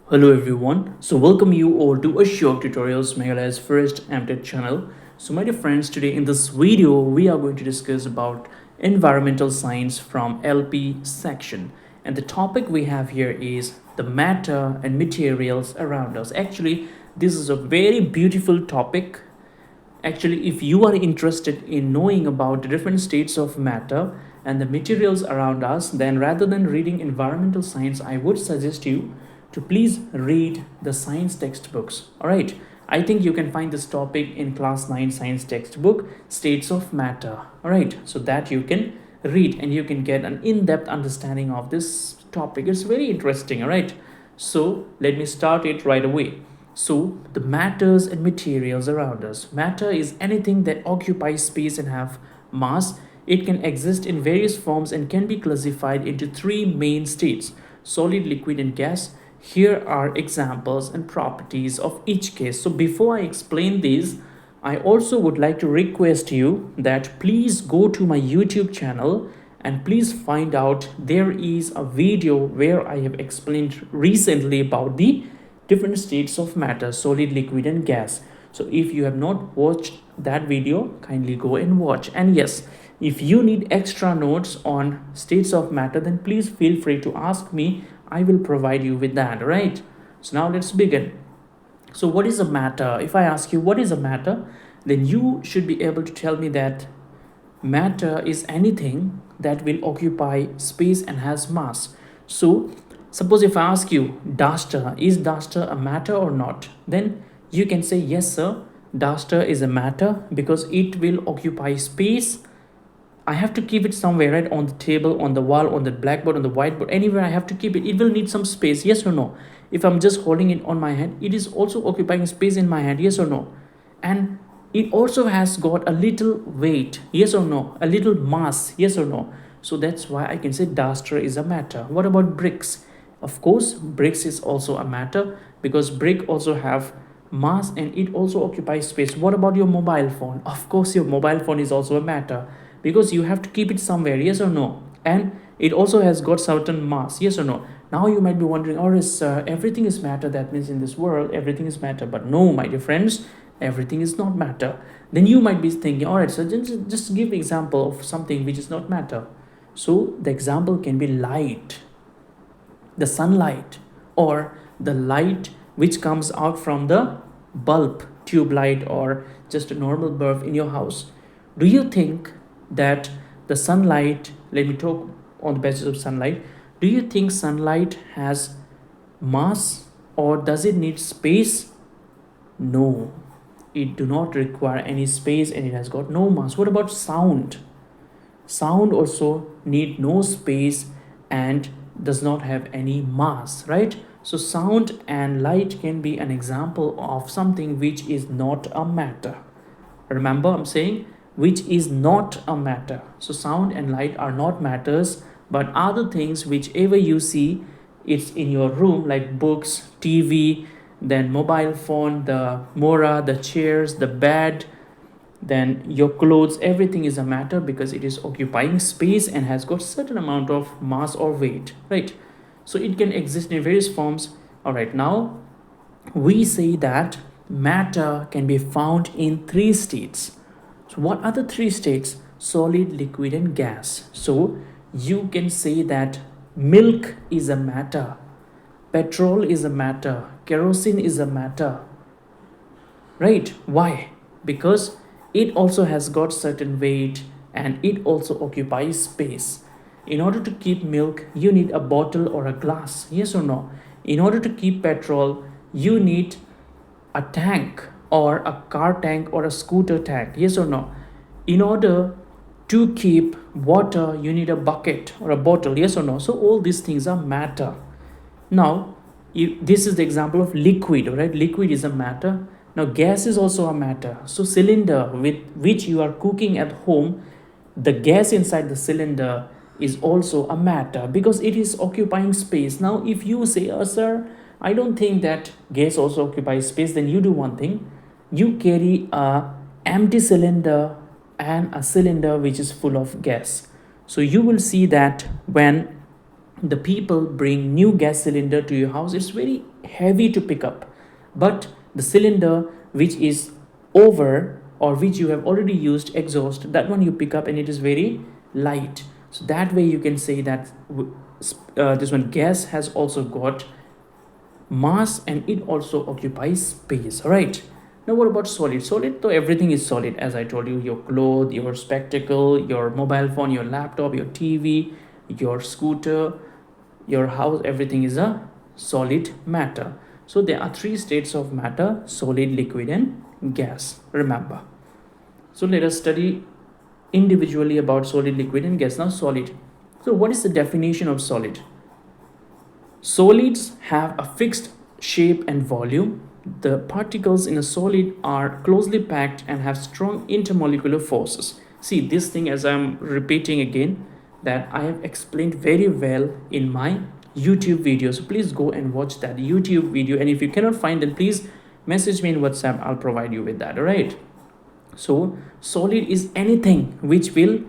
Hello everyone. So welcome you all to Ashok Tutorials Meghalaya's first MTech channel. So my dear friends, today in this video we are going to discuss about environmental science from LP section. And the topic we have here is the matter and materials around us. Actually, this is a very beautiful topic. Actually, if you are interested in knowing about the different states of matter and the materials around us, then rather than reading environmental science, I would suggest you to please read the science textbooks. All right. I think you can find this topic in class 9 science textbook, States of Matter. All right. So that you can read and you can get an in-depth understanding of this topic. It's very interesting. All right. So let me start it right away. So, the matters and materials around us. Matter is anything that occupies space and have mass. It can exist in various forms and can be classified into three main states: solid, liquid, and gas. Here are examples and properties of each case. So, before I explain these, I also would like to request you that please go to my YouTube channel and please find out there is a video where I have explained recently about the different states of matter: solid, liquid, and gas. So if you have not watched that video, kindly go and watch. And yes, if you need extra notes on states of matter, then please feel free to ask me. I will provide you with that, right? So now let's begin. So what is a matter? If I ask you what is a matter, then you should be able to tell me that matter is anything that will occupy space and has mass. So suppose if I ask you, duster, is duster a matter or not? Then you can say, yes, sir, duster is a matter because it will occupy space. I have to keep it somewhere, right? On the table, on the wall, on the blackboard, on the whiteboard, anywhere I have to keep it. It will need some space, yes or no? If I'm just holding it on my hand, it is also occupying space in my hand, yes or no? And it also has got a little weight, yes or no? A little mass, yes or no? So that's why I can say duster is a matter. What about bricks? Of course, bricks is also a matter because brick also have mass and it also occupies space. What about your mobile phone? Of course, your mobile phone is also a matter because you have to keep it somewhere, yes or no? And it also has got certain mass, yes or no? Now you might be wondering, or is everything is matter? That means in this world everything is matter. But no, my dear friends, everything is not matter. Then you might be thinking, all right, so just give example of something which is not matter. So the example can be light, the sunlight, or the light which comes out from the bulb, tube light, or just a normal bulb in your house. Do you think that the sunlight, let me talk on the basis of sunlight, do you think sunlight has mass or does it need space? No, it do not require any space and it has got no mass. What about sound? Sound also need no space and does not have any mass, right? So sound and light can be an example of something which is not a matter. Remember, I'm saying which is not a matter. So sound and light are not matters, but other things whichever you see, it's in your room, like books, TV, then mobile phone, the mora, the chairs, the bed, then your clothes, everything is a matter because it is occupying space and has got certain amount of mass or weight, right? So it can exist in various forms. All right, now we say that matter can be found in three states. So what are the three states? Solid, liquid, and gas. So you can say that milk is a matter, petrol is a matter, kerosene is a matter, right? Why? Because it also has got certain weight and it also occupies space. In order to keep milk, you need a bottle or a glass, yes or no? In order to keep petrol, you need a tank or a car tank or a scooter tank, yes or no? In order to keep water, you need a bucket or a bottle, yes or no? So all these things are matter. Now, this is the example of liquid, right? Liquid is a matter. Now, gas is also a matter. So, cylinder with which you are cooking at home, the gas inside the cylinder is also a matter because it is occupying space. Now, if you say, oh, sir, I don't think that gas also occupies space, then you do one thing. You carry a empty cylinder and a cylinder which is full of gas. So, you will see that when the people bring new gas cylinder to your house, it's very heavy to pick up. But the cylinder which is over, or which you have already used exhaust, that one you pick up and it is very light. So that way you can say that this one gas has also got mass and it also occupies space. All right, now what about solid? So everything is solid, as I told you. Your clothes, your spectacle, your mobile phone, your laptop, your TV, your scooter, your house, everything is a solid matter. So there are three states of matter: solid, liquid and gas, remember. So let us study individually about solid, liquid and gas. Now solid, so what is the definition of solid? Solids have a fixed shape and volume. The particles in a solid are closely packed and have strong intermolecular forces. See, this thing, as I'm repeating again, that I have explained very well in my YouTube video. So please go and watch that YouTube video. And if you cannot find it, please message me in WhatsApp. I'll provide you with that. All right. So solid is anything which will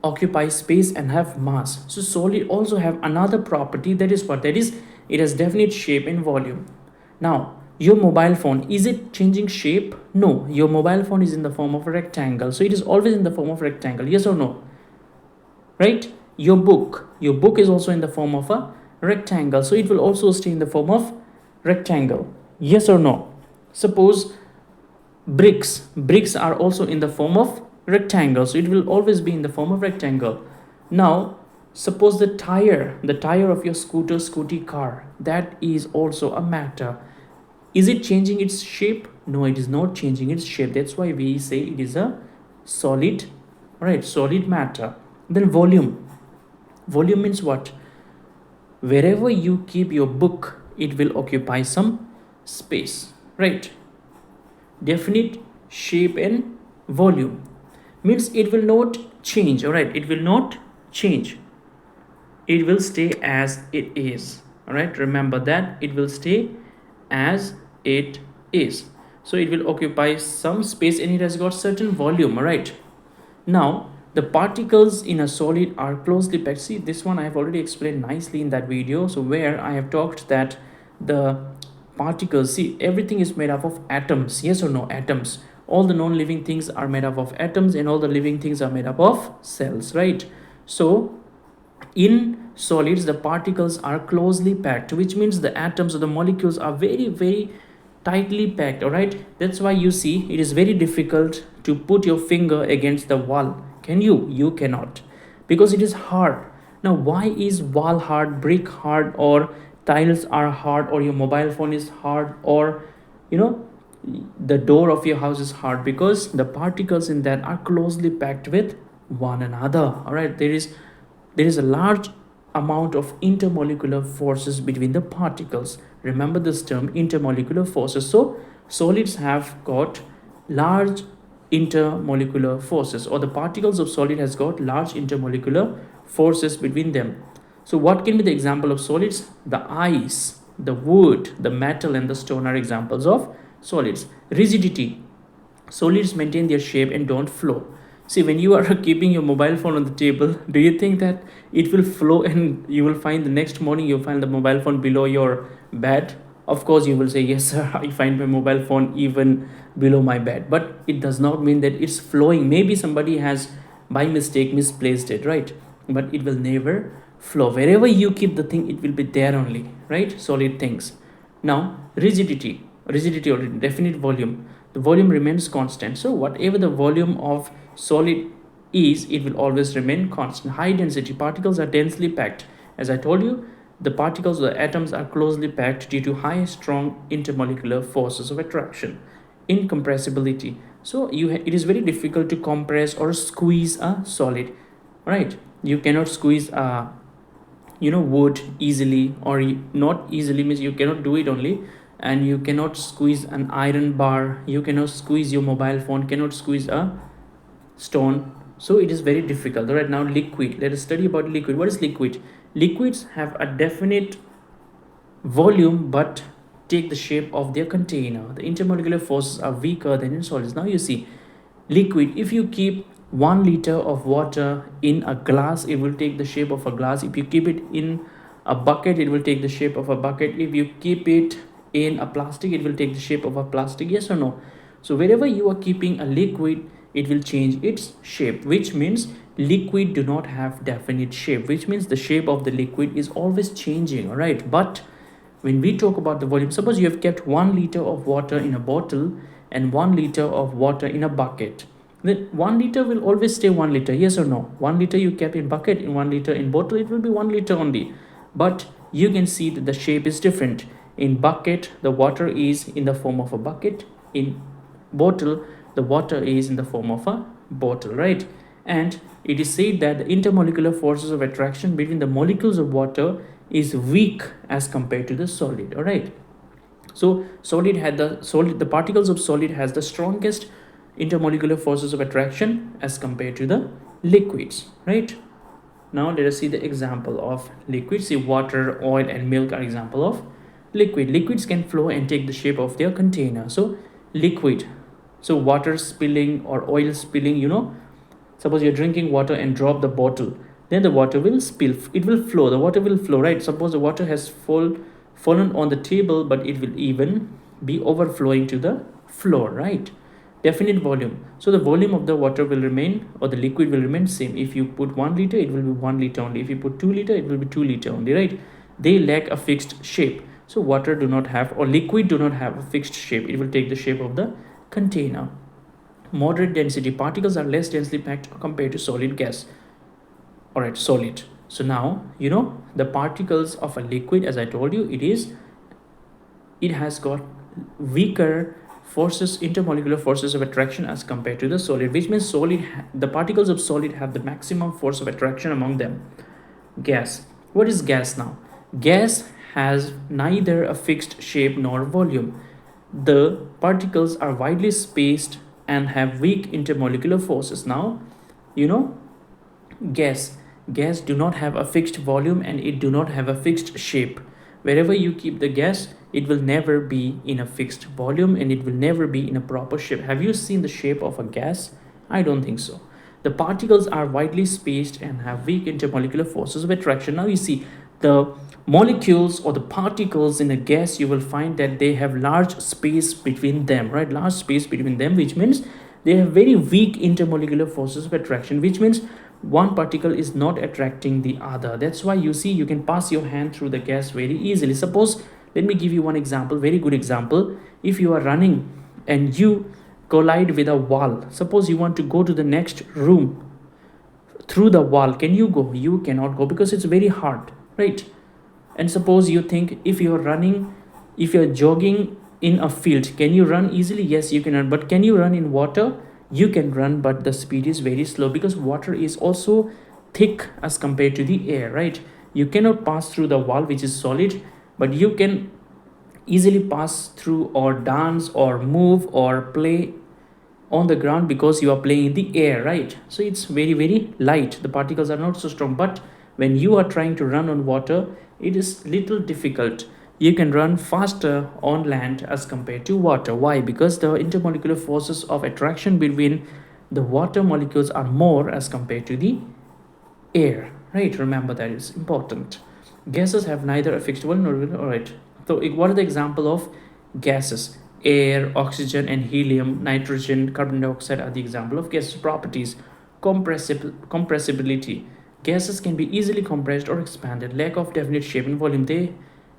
occupy space and have mass. So solid also have another property, that is what? That is, it has definite shape and volume. Now your mobile phone, is it changing shape? No, your mobile phone is in the form of a rectangle, so it is always in the form of rectangle. Yes or no? Right? Your book is also in the form of a rectangle, so it will also stay in the form of rectangle. Yes or no? Suppose bricks are also in the form of rectangle, so it will always be in the form of rectangle. Now suppose the tire of your scooty car, that is also a matter. Is it changing its shape? No, it is not changing its shape. That's why we say it is a solid. Right, solid matter. Then volume means what? Wherever you keep your book, it will occupy some space, right? Definite shape and volume means it will not change. All right, it will not change, it will stay as it is. All right, remember that, it will stay as it is. So it will occupy some space and it has got certain volume. All right, now the particles in a solid are closely packed. See, this one I have already explained nicely in that video, so where I have talked that the particles, see, everything is made up of atoms. Yes or no? Atoms. All the non-living things are made up of atoms and all the living things are made up of cells, right? So in solids the particles are closely packed, which means the atoms or the molecules are very tightly packed. All right, that's why you see it is very difficult to put your finger against the wall. Can you cannot, because it is hard. Now why is wall hard, brick hard, or tiles are hard, or your mobile phone is hard, or you know the door of your house is hard? Because the particles in that are closely packed with one another. All right, there is a large amount of intermolecular forces between the particles. Remember this term, intermolecular forces. So solids have got large intermolecular forces, or the particles of solid has got large intermolecular forces between them. So what can be the example of solids? The ice, the wood, the metal and the stone are examples of solids. Rigidity, solids maintain their shape and don't flow. See, when you are keeping your mobile phone on the table, do you think that it will flow and you will find the next morning you find the mobile phone below your bed? Of course you will say, yes sir, I find my mobile phone even below my bed, but it does not mean that it's flowing. Maybe somebody has by mistake misplaced it, right? But it will never flow. Wherever you keep the thing, it will be there only, right? Solid things. Now rigidity or definite volume, the volume remains constant. So whatever the volume of solid is, it will always remain constant. High density, particles are densely packed. As I told you, the particles or the atoms are closely packed due to high strong intermolecular forces of attraction. Incompressibility, so it is very difficult to compress or squeeze a solid, right? You cannot squeeze a wood easily, or not easily means you cannot do it only. And you cannot squeeze an iron bar, you cannot squeeze your mobile phone, cannot squeeze a stone. So it is very difficult. Right, now liquid, let us study about liquid. What is liquid? Liquids have a definite volume but take the shape of their container. The intermolecular forces are weaker than in solids. Now you see, liquid, if you keep 1 liter of water in a glass, it will take the shape of a glass. If you keep it in a bucket, it will take the shape of a bucket. If you keep it in a plastic, it will take the shape of a plastic. Yes or no? So wherever you are keeping a liquid, it will change its shape, which means liquid do not have definite shape, which means the shape of the liquid is always changing. All right, but when we talk about the volume, suppose you have kept 1 liter of water in a bottle and 1 liter of water in a bucket, then 1 liter will always stay 1 liter. Yes or no? 1 liter you kept in bucket, in 1 liter in bottle, it will be 1 liter only. But you can see that the shape is different. In bucket, the water is in the form of a bucket. In bottle, the water is in the form of a bottle, right? And it is said that the intermolecular forces of attraction between the molecules of water is weak as compared to the solid. All right, so the particles of solid has the strongest intermolecular forces of attraction as compared to the liquids, right? Now let us see the example of liquids. See, water, oil and milk are example of liquid. Liquids can flow and take the shape of their container. So liquid, so water spilling or oil spilling, suppose you're drinking water and drop the bottle, then the water will spill, it will flow, the water will flow, right? Suppose the water has fallen on the table, but it will even be overflowing to the floor, right? Definite volume, so the volume of the water will remain, or the liquid will remain same. If you put 1 liter, it will be 1 liter only. If you put 2 liter, it will be 2 liter only, right? They lack a fixed shape. So water do not have, or liquid do not have a fixed shape. It will take the shape of the container. Moderate density, particles are less densely packed compared to solid gas. All right, solid. So now the particles of a liquid, as I told you, it has got weaker forces, intermolecular forces of attraction as compared to the solid, which means the particles of solid have the maximum force of attraction among them. Gas, what is gas now? Gas has neither a fixed shape nor volume. The particles are widely spaced and have weak intermolecular forces. Now gas do not have a fixed volume and it do not have a fixed shape. Wherever you keep the gas, it will never be in a fixed volume and it will never be in a proper shape. Have you seen the shape of a gas? I don't think so. The particles are widely spaced and have weak intermolecular forces of attraction. Now you see the molecules or the particles in a gas, you will find that they have large space between them, right? Large space between them, which means they have very weak intermolecular forces of attraction, which means one particle is not attracting the other. That's why you see you can pass your hand through the gas very easily. Suppose, let me give you one example, very good example. If you are running and you collide with a wall, suppose you want to go to the next room through the wall, can you go? You cannot go because it's very hard, right? And suppose you think, if you're running, if you're jogging in a field, can you run easily? Yes, you can run. But can you run in water? You can run, but the speed is very slow because water is also thick as compared to the air, right? You cannot pass through the wall, which is solid, but you can easily pass through or dance or move or play on the ground because you are playing in the air, right? So it's very, very light. The particles are not so strong. But when you are trying to run on water, it is little difficult. You can run faster on land as compared to water. Why? Because the intermolecular forces of attraction between the water molecules are more as compared to the air, right? Remember, that is important. Gases have neither a fixed volume nor, all right. So what are the example of gases? Air, oxygen and helium, nitrogen, carbon dioxide are the example of gases. Properties: compressibility. Gases can be easily compressed or expanded. Lack of definite shape and volume. They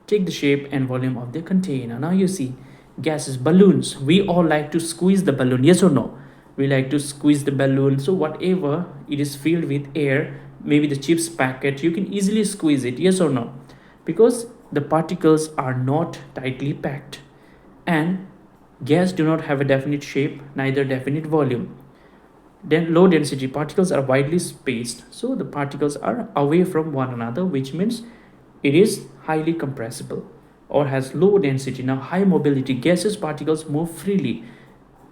take the shape and volume of the container. Now you see gases. Balloons, we all like to squeeze the balloon, yes or no? We like to squeeze the balloon. So whatever it is filled with air, maybe the chips packet, you can easily squeeze it, yes or no? Because the particles are not tightly packed, and gas do not have a definite shape, neither definite volume. Then low density, particles are widely spaced, so the particles are away from one another, which means it is highly compressible or has low density. Now high mobility, gaseous particles move freely.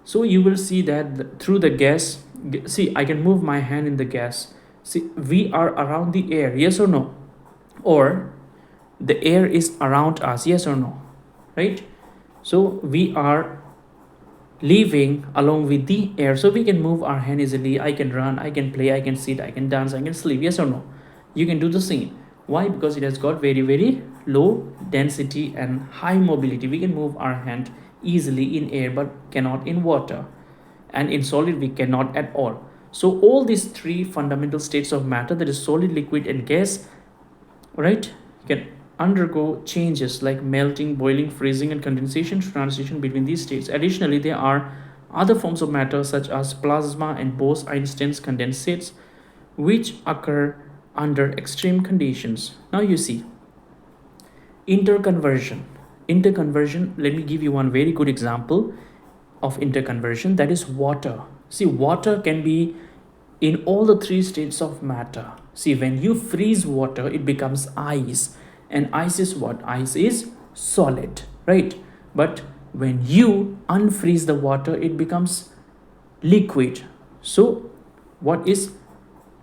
So you will see that through the gas, see, I can move my hand in the gas. See, we are around the air, yes or no? Or the air is around us, yes or no? Right? So we are living along with the air, so we can move our hand easily. I can run, I can play, I can sit, I can dance, I can sleep, yes or no? You can do the same. Why? Because it has got very low density and high mobility. We can move our hand easily in air but cannot in water, and in solid we cannot at all. So all these three fundamental states of matter, that is solid, liquid and gas, right, can undergo changes like melting, boiling, freezing and condensation to transition between these states. Additionally, there are other forms of matter such as plasma and Bose-Einstein's condensates, which occur under extreme conditions. Now you see, interconversion. Interconversion, let me give you one very good example of interconversion, that is water. See, water can be in all the three states of matter. See, when you freeze water, it becomes ice, and ice is what? Ice is solid, right? But when you unfreeze the water, it becomes liquid. So what is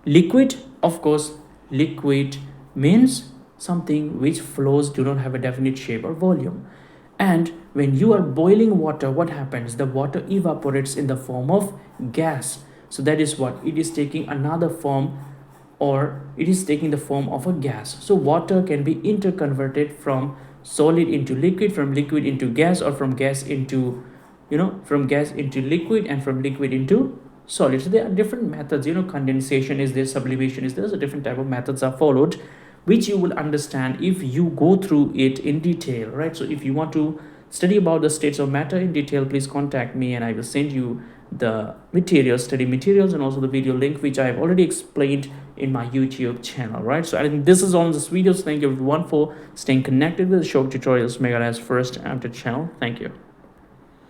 liquid? Of course, liquid means something which flows, do not have a definite shape or volume. And when you are boiling water, what happens? The water evaporates in the form of gas. So that is what? It is taking another form, or it is taking the form of a gas. So water can be interconverted from solid into liquid, from liquid into gas, or from gas into, from gas into liquid, and from liquid into solid. So there are different methods, condensation is there, sublimation is there. So different type of methods are followed, which you will understand if you go through it in detail, right? So if you want to study about the states of matter in detail, please contact me and I will send you the materials, study materials, and also the video link which I have already explained in my YouTube channel, right? So I think this is all in this video. So thank you everyone for staying connected with Ashok Tutorials Meghalaya's first amateur channel. Thank you.